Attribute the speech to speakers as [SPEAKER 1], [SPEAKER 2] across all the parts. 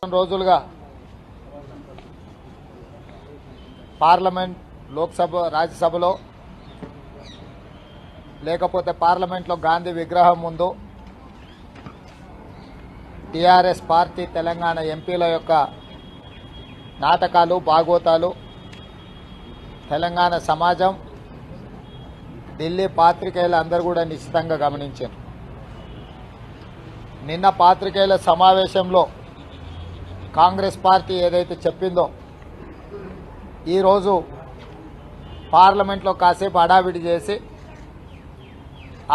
[SPEAKER 1] రోజులుగా పార్లమెంట్ లోక్సభ రాజ్యసభలో లేకపోతే పార్లమెంట్లో గాంధీ విగ్రహం ముందు టీఆర్ఎస్ పార్టీ తెలంగాణ ఎంపీల యొక్క నాటకాలు భాగోతాలు తెలంగాణ సమాజం ఢిల్లీ పాత్రికేయులు అందరూ కూడా నిశ్చితంగా గమనించారు. నిన్న పాత్రికేయుల సమావేశంలో కాంగ్రెస్ పార్టీ ఏదైతే చెప్పిందో ఈరోజు పార్లమెంట్లో కాసేపు హడావిడి చేసి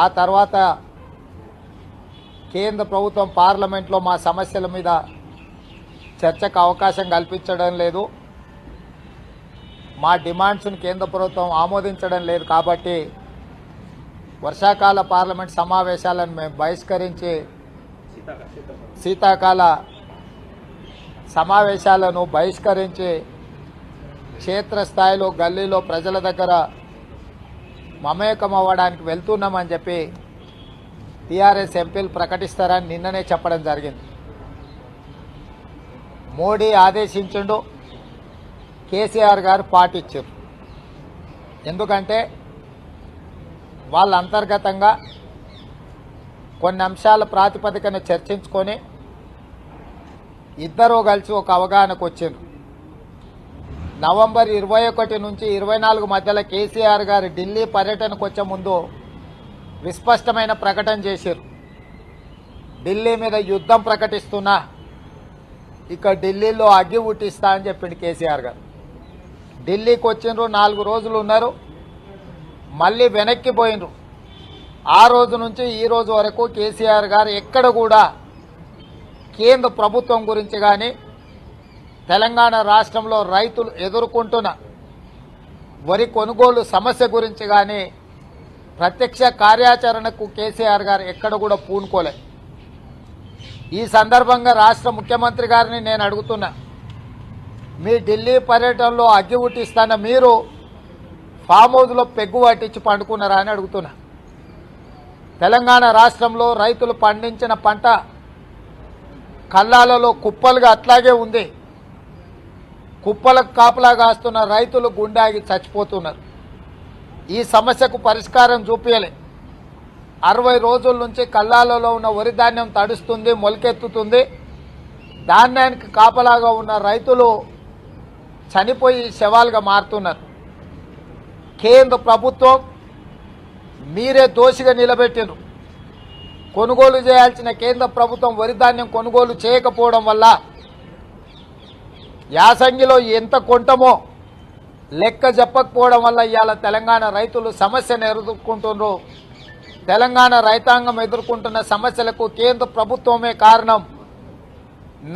[SPEAKER 1] ఆ తర్వాత కేంద్ర ప్రభుత్వం పార్లమెంట్లో మా సమస్యల మీద చర్చకు అవకాశం కల్పించడం లేదు, మా డిమాండ్స్ను కేంద్ర ప్రభుత్వం ఆమోదించడం లేదు కాబట్టి వర్షాకాల పార్లమెంట్ సమావేశాలను మేము బహిష్కరించి శీతాకాల సమావేశాలను బహిష్కరించి క్షేత్రస్థాయిలో గల్లీలో ప్రజల దగ్గర మమేకం అవ్వడానికి వెళ్తున్నామని చెప్పి టీఆర్ఎస్ ఎంపీలు ప్రకటిస్తారని నిన్ననే చెప్పడం జరిగింది. మోడీ ఆదేశించిండు, కేసీఆర్ గారు పాటించారు. ఎందుకంటే వాళ్ళ అంతర్గతంగా కొన్ని అంశాల ప్రాతిపదికన చర్చించుకొని ఇద్దరూ కలిసి ఒక అవగాహనకు వచ్చారు. నవంబర్ 21 నుంచి 24 మధ్యలో కేసీఆర్ గారు ఢిల్లీ పర్యటనకు వచ్చే ముందు విస్పష్టమైన ప్రకటన చేశారు. ఢిల్లీ మీద యుద్ధం ప్రకటిస్తున్నా, ఇక ఢిల్లీలో అగ్గి ఉట్టిస్తా అని చెప్పిండు కేసీఆర్ గారు. ఢిల్లీకి వచ్చిండ్రు, 4 రోజులు ఉన్నారు, మళ్ళీ వెనక్కి పోయినరు. ఆ రోజు నుంచి ఈ రోజు వరకు కేసీఆర్ గారు ఎక్కడ కూడా కేంద్ర ప్రభుత్వం గురించి కానీ తెలంగాణ రాష్ట్రంలో రైతులు ఎదుర్కొంటున్న వరి కొనుగోలు సమస్య గురించి కానీ ప్రత్యక్ష కార్యాచరణకు కేసీఆర్ గారు ఎక్కడ కూడా పూనుకోలే. ఈ సందర్భంగా రాష్ట్ర ముఖ్యమంత్రి గారిని నేను అడుగుతున్నా, మీ ఢిల్లీ పర్యటనలో అగ్గి ఉట్టిస్తాన మీరు ఫామ్ హౌస్లో పెగ్గు పట్టించి పండుకున్నారా అని అడుగుతున్నా. తెలంగాణ రాష్ట్రంలో రైతులు పండించిన పంట కల్లాలలో కుప్పలుగా అట్లాగే ఉంది. కుప్పలకు కాపలా కాస్తున్న రైతులు గుండాగి చచ్చిపోతున్నారు. ఈ సమస్యకు పరిష్కారం చూపించలే. 60 రోజుల నుంచి కల్లాలలో ఉన్న వరి ధాన్యం తడుస్తుంది, మొలకెత్తుతుంది. ధాన్యానికి కాపలాగా ఉన్న రైతులు చనిపోయి శవాలుగా మారుతున్నారు. కేంద్ర ప్రభుత్వం మీరే దోషిగా నిలబెట్టిరు. కొనుగోలు చేయాల్సిన కేంద్ర ప్రభుత్వం వరి ధాన్యం కొనుగోలు చేయకపోవడం వల్ల యాసంగిలో ఎంత కొంటమో లెక్క చెప్పకపోవడం వల్ల ఇవాళ తెలంగాణ రైతులు సమస్యను ఎదుర్కొంటున్నారు. తెలంగాణ రైతాంగం ఎదుర్కొంటున్న సమస్యలకు కేంద్ర ప్రభుత్వమే కారణం.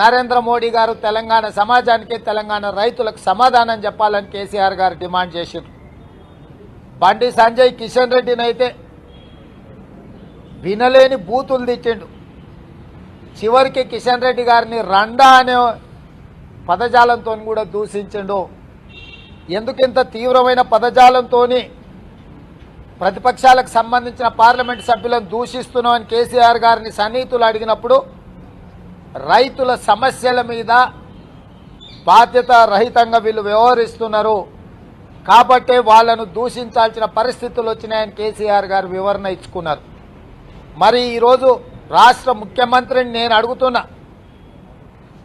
[SPEAKER 1] నరేంద్ర మోడీ గారు తెలంగాణ సమాజానికి, తెలంగాణ రైతులకు సమాధానం చెప్పాలని కేసీఆర్ గారు డిమాండ్ చేశారు. బండి సంజయ్ కిషన్ రెడ్డిని అయితే వినలేని బూతులు తెచ్చిండు. చివరికి కిషన్ రెడ్డి గారిని రండా అనే పదజాలంతో కూడా దూషించిండు. ఎందుకింత తీవ్రమైన పదజాలంతో ప్రతిపక్షాలకు సంబంధించిన పార్లమెంటు సభ్యులను దూషిస్తున్నామని కేసీఆర్ గారిని సన్నిహితులు అడిగినప్పుడు రైతుల సమస్యల మీద బాధ్యత రహితంగా వీళ్ళు వ్యవహరిస్తున్నారు కాబట్టే వాళ్లను దూషించాల్సిన పరిస్థితులు వచ్చినాయని కేసీఆర్ గారు వివరణ ఇచ్చుకున్నారు. మరి ఈరోజు రాష్ట్ర ముఖ్యమంత్రిని నేను అడుగుతున్నా,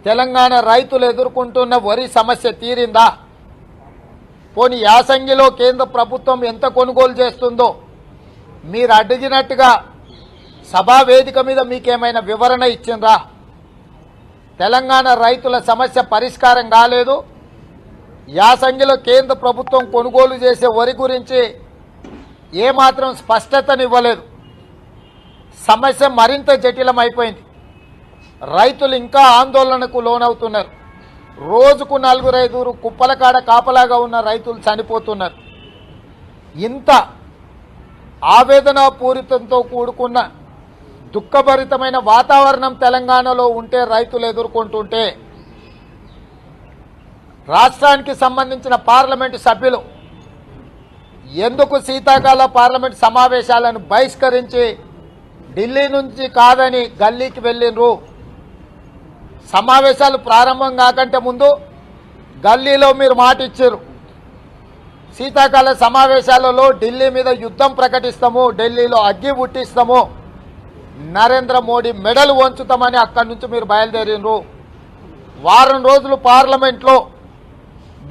[SPEAKER 1] తెలంగాణ రైతులు ఎదుర్కొంటున్న వరి సమస్య తీరిందా? పోనీ యాసంగిలో కేంద్ర ప్రభుత్వం ఎంత కొనుగోలు చేస్తుందో మీరు అడిగినట్టుగా సభా వేదిక మీద మీకేమైనా వివరణ ఇచ్చిండ్రా? తెలంగాణ రైతుల సమస్య పరిష్కారం కాలేదు. యాసంగిలో కేంద్ర ప్రభుత్వం కొనుగోలు చేసే వరి గురించి ఏమాత్రం స్పష్టతనివ్వలేదు. సమస్య మరింత జటిలమైపోయింది. రైతులు ఇంకా ఆందోళనకు లోనవుతున్నారు. రోజుకు 4-5 కుప్పల కాడ కాపలాగా ఉన్న రైతులు చనిపోతున్నారు. ఇంత ఆవేదన పూరితంతో కూడుకున్న దుఃఖభరితమైన వాతావరణం తెలంగాణలో ఉంటే, రైతులు ఎదుర్కొంటుంటే రాష్ట్రానికి సంబంధించిన పార్లమెంటు సభ్యులు ఎందుకు శీతాకాల పార్లమెంట్ సమావేశాలను బహిష్కరించి ఢిల్లీ నుంచి కాదని గల్లీకి వెళ్ళినరు? సమావేశాలు ప్రారంభం కాకంటే ముందు గల్లీలో మీరు మాట ఇచ్చారు, శీతాకాల సమావేశాలలో ఢిల్లీ మీద యుద్ధం ప్రకటిస్తాము, ఢిల్లీలో అగ్గి పుట్టిస్తాము, నరేంద్ర మోడీ మెడలు వంచుతామని అక్కడి నుంచి మీరు బయలుదేరినరు. వారం రోజులు పార్లమెంట్లో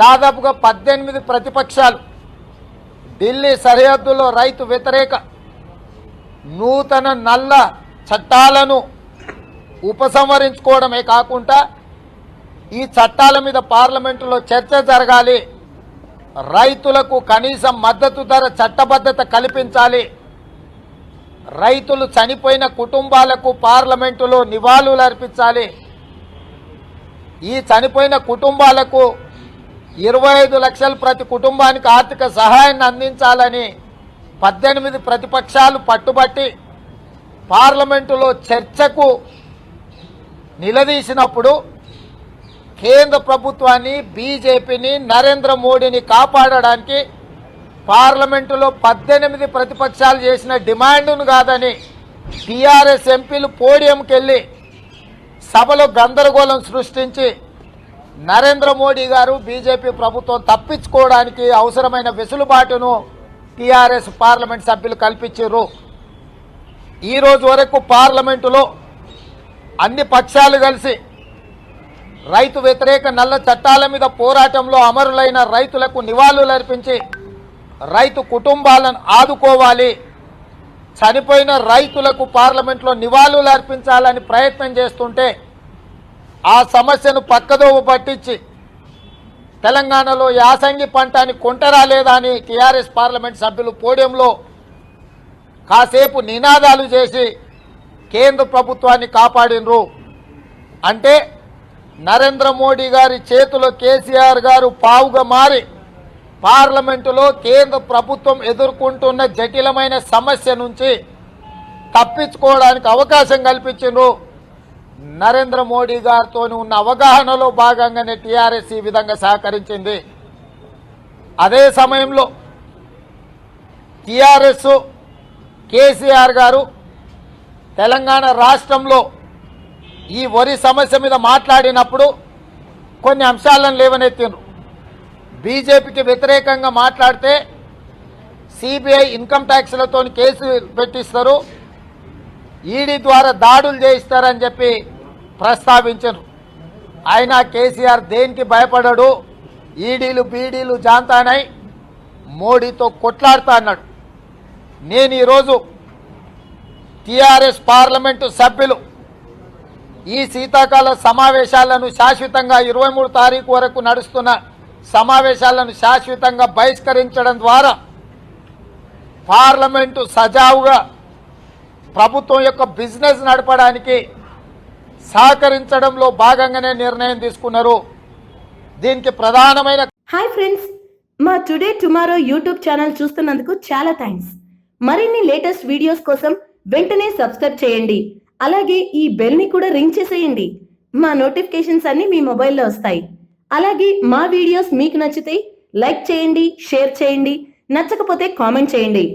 [SPEAKER 1] దాదాపుగా 18 ప్రతిపక్షాలు ఢిల్లీ సరిహద్దులో రైతు వ్యతిరేక నూతన నల్ల చట్టాలను ఉపసంహరించుకోవడమే కాకుండా ఈ చట్టాల మీద పార్లమెంటులో చర్చ జరగాలి, రైతులకు కనీస మద్దతు ధర చట్టబద్ధత కల్పించాలి, రైతులు చనిపోయిన కుటుంబాలకు పార్లమెంటులో నివాళులు అర్పించాలి, ఈ చనిపోయిన కుటుంబాలకు 25 లక్షలు ప్రతి కుటుంబానికి ఆర్థిక సహాయాన్ని అందించాలని 18 ప్రతిపక్షాలు పట్టుబట్టి పార్లమెంటులో చర్చకు నిలదీసినప్పుడు కేంద్ర ప్రభుత్వాన్ని, బీజేపీని, నరేంద్ర మోడీని కాపాడడానికి పార్లమెంటులో 18 ప్రతిపక్షాలు చేసిన డిమాండ్ను కాదని టీఆర్ఎస్ ఎంపీలు పోడియంకి వెళ్ళి సభలో గందరగోళం సృష్టించి నరేంద్ర మోడీ గారు, బీజేపీ ప్రభుత్వం తప్పించుకోవడానికి అవసరమైన వెసులుబాటును టీఆర్ఎస్ పార్లమెంట్ సభ్యులు కల్పించారు. ఈ రోజు వరకు పార్లమెంటులో అన్ని పక్షాలు కలిసి రైతు వ్యతిరేక నల్ల చట్టాల మీద పోరాటంలో అమరులైన రైతులకు నివాళులు అర్పించి రైతు కుటుంబాలను ఆదుకోవాలి, చనిపోయిన రైతులకు పార్లమెంట్లో నివాళులు అర్పించాలని ప్రయత్నం చేస్తుంటే ఆ సమస్యను పక్కదోవ పట్టించి తెలంగాణలో యాసంగి పంట అని కొంటరా లేదా అని టీఆర్ఎస్ పార్లమెంట్ సభ్యులు పోడియంలో కాసేపు నినాదాలు చేసి కేంద్ర ప్రభుత్వాన్ని కాపాడినరు. అంటే నరేంద్ర మోడీ గారి చేతిలో కేసీఆర్ గారు పావుగా మారి పార్లమెంటులో కేంద్ర ప్రభుత్వం ఎదుర్కొంటున్న జటిలమైన సమస్య నుంచి తప్పించుకోవడానికి అవకాశం కల్పించారు. నరేంద్ర మోడీ గారితో ఉన్న అవగాహనలో భాగంగానే టీఆర్ఎస్ ఈ విధంగా సహకరించింది. అదే సమయంలో టీఆర్ఎస్ కేసీఆర్ గారు తెలంగాణ రాష్ట్రంలో ఈ వరి సమస్య మీద మాట్లాడినప్పుడు కొన్ని అంశాలను లేవనెత్తిండ్రు. బీజేపీకి వ్యతిరేకంగా మాట్లాడితే సిబిఐ ఇన్కమ్ ట్యాక్స్లతో కేసు పెట్టిస్తారు, ఈడీ ద్వారా దాడులు చేయిస్తారని చెప్పి ప్రస్తావించారు. అయినా కేసీఆర్ దేనికి భయపడడు, ఈడీలు బీడీలు జాంతానై మోడీతో కొట్లాడుతా అన్నాడు. నేను ఈరోజు టీఆర్ఎస్ పార్లమెంటు సభ్యులు ఈ శీతాకాల సమావేశాలను శాశ్వతంగా 23 తారీఖు వరకు నడుస్తున్న సమావేశాలను శాశ్వతంగా బహిష్కరించడం ద్వారా పార్లమెంటు సజావుగా ప్రభుత్వం యొక్క బిజినెస్ నడపడానికి సహకరించడంలో భాగంగానే నిర్ణయం తీసుకున్నారు. దీనికి ప్రధానమైన
[SPEAKER 2] హాయ్ ఫ్రెండ్స్, మా టుడే టుమారో యూట్యూబ్ ఛానల్ చూస్తున్నందుకు చాలా థ్యాంక్స్. మరిన్ని లేటెస్ట్ వీడియోస్ కోసం వెంటనే సబ్స్క్రైబ్ చేయండి. అలాగే ఈ బెల్ ని కూడా రింగ్ చేసేయండి. మా నోటిఫికేషన్స్ అన్ని మీ మొబైల్లో వస్తాయి. అలాగే మా వీడియోస్ మీకు నచ్చితే లైక్ చేయండి, షేర్ చేయండి, నచ్చకపోతే కామెంట్ చేయండి.